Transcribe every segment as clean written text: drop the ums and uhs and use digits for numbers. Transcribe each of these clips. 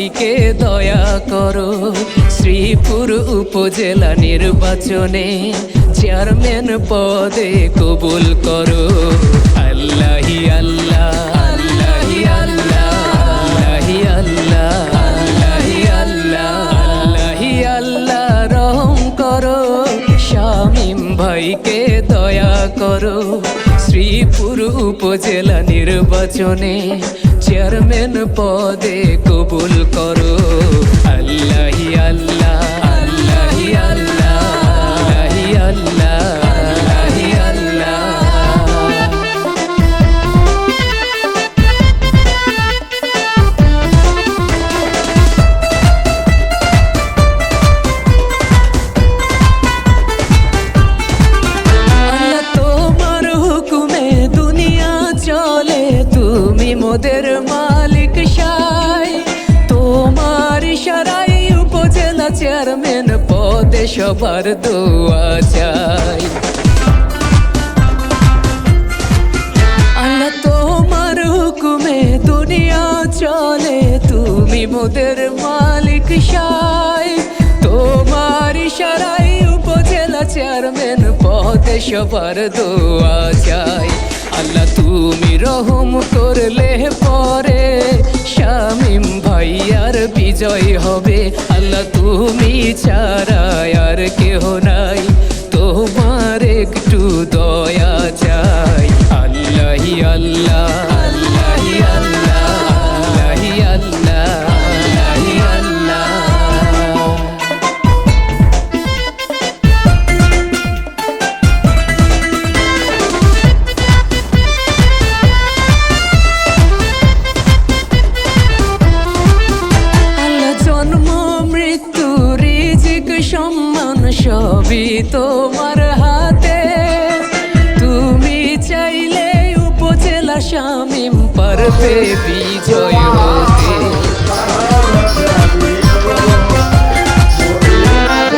ভাইকে দয়া করো। শ্রীপুর উপজেলা নির্বাচনে চেয়ারম্যান পদে কবুল করো। আল্লাহি আল্লাহ আল্লাহি আল্লাহ আল্লাহি আল্লাহ আল্লাহি আল্লাহ আল্লাহি আল্লাহ রহম করো। শামীম ভাইকে দয়া করো। শ্রীপুর উপজেলা নির্বাচনে চেয়ারম্যান পদে কবুল করো। আল্লাহি আল্লাহ আল্লাহি আল্লাহ আল্লাহি আল্লাহ আল্লাহি আল্লাহ। মোদের মালিক সাই, তোমার ইশারায় উপজেলা চেয়ারম্যান পদে সবার দোয়া চাই। আল্লাহ তোমার হুকুমে দুনিয়া চলে, তুমি মোদের মালিক সাই, তোমার ইশারায় উপজেলা চেয়ারম্যান পদে সবার দোয়া চাই। আল্লাহ তুমি রহম করলে পরে শামীম ভাইয়ার বিজয় হবে। আল্লাহ তুমি ছাড়া আর কেহ নাই, তোমার একটু দয়া চাই। আল্লাহি আল্লাহ আল্লাহি আল্লাহ আল্লাহি আল্লাহ আল্লাহি আল্লাহ। সম্মান সবই তোমার হাতে, তুমি চাইলে উপজেলা শামীম পারবে বিজয় হতে।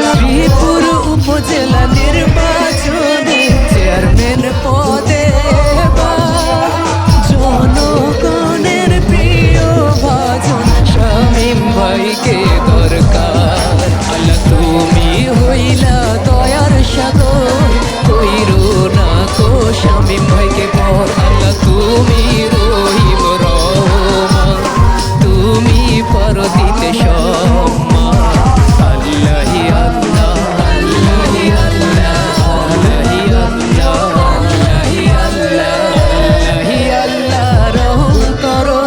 শ্রীপুর উপজেলা নির্বাচনে চেয়ারম্যান পদে জনগণের প্রিয় ভাজন শামীম ভাইকে দরকার। আল্লাহ তুমি হইলা দয়ার সাগর, কইরো না কো শামীম ভাইকে পর। আল্লাহ তুমি রহিম রহমান, তুমি পারো দিতে সম্মান। আল্লাহি আল্লাহ আল্লাহি আল্লাহ আল্লাহি আল্লাহ আল্লাহি আল্লাহ আল্লাহি আল্লাহ রহম করো।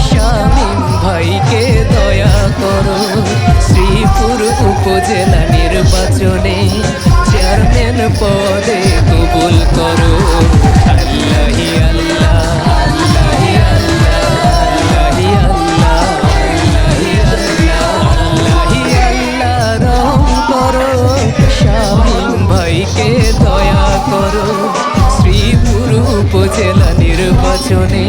শামীম ভাইকে দয়া করো। শ্রীপুর উপজেলা নির্বাচনে চেয়ারম্যান পদে কবুল করো। আল্লাহি আল্লাহ আল্লাহি আল্লাহ আল্লাহি আল্লাহ আল্লাহি আল্লাহ আল্লাহি আল্লাহ রহম করো। শামীম ভাইকে দয়া করো। শ্রীপুর উপজেলা নির্বাচনে